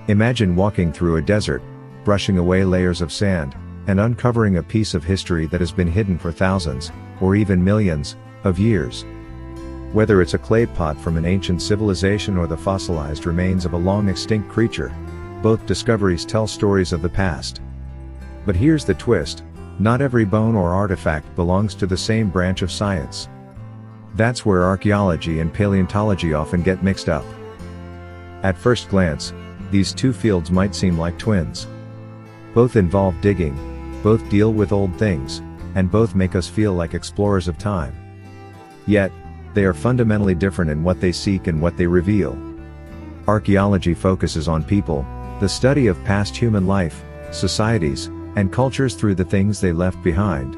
Imagine walking through a desert, brushing away layers of sand, and uncovering a piece of history that has been hidden for thousands, or even millions, of years. Whether it's a clay pot from an ancient civilization or the fossilized remains of a long-extinct creature, both discoveries tell stories of the past. But here's the twist: not every bone or artifact belongs to the same branch of science. That's where archaeology and paleontology often get mixed up. At first glance, these two fields might seem like twins. Both involve digging, both deal with old things, and both make us feel like explorers of time. Yet, they are fundamentally different in what they seek and what they reveal. Archaeology focuses on people, the study of past human life, societies, and cultures through the things they left behind.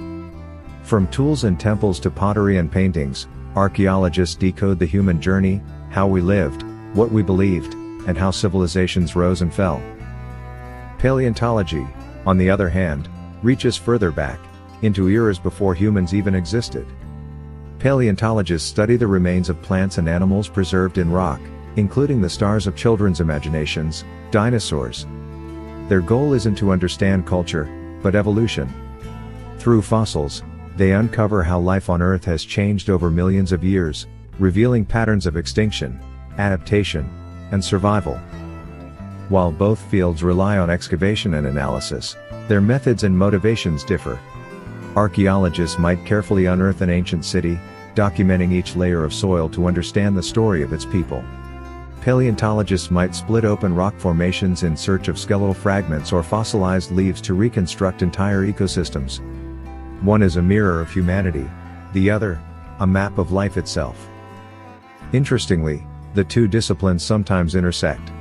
From tools and temples to pottery and paintings, archaeologists decode the human journey, how we lived, what we believed, and how civilizations rose and fell. Paleontology, on the other hand, reaches further back, into eras before humans even existed. Paleontologists study the remains of plants and animals preserved in rock, including the stars of children's imaginations, dinosaurs. Their goal isn't to understand culture, but evolution. Through fossils, they uncover how life on Earth has changed over millions of years, revealing patterns of extinction, adaptation, and survival. While both fields rely on excavation and analysis, their methods and motivations differ. Archaeologists might carefully unearth an ancient city, documenting each layer of soil to understand the story of its people. Paleontologists might split open rock formations in search of skeletal fragments or fossilized leaves to reconstruct entire ecosystems. One is a mirror of humanity, the other, a map of life itself. Interestingly, the two disciplines sometimes intersect.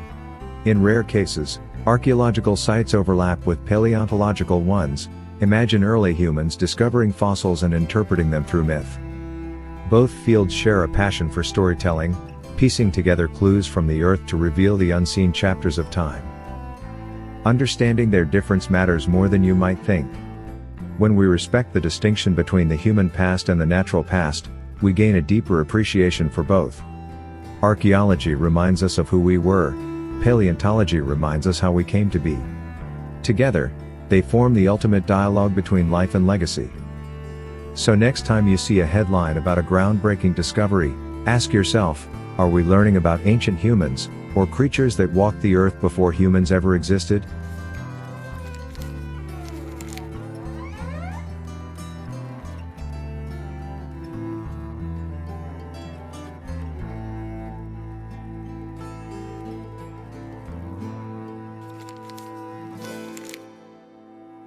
In rare cases, archaeological sites overlap with paleontological ones. Imagine early humans discovering fossils and interpreting them through myth. Both fields share a passion for storytelling, piecing together clues from the earth to reveal the unseen chapters of time. Understanding their difference matters more than you might think. When we respect the distinction between the human past and the natural past, we gain a deeper appreciation for both. Archaeology reminds us of who we were, paleontology reminds us how we came to be. Together, they form the ultimate dialogue between life and legacy. So next time you see a headline about a groundbreaking discovery, ask yourself, are we learning about ancient humans, or creatures that walked the earth before humans ever existed?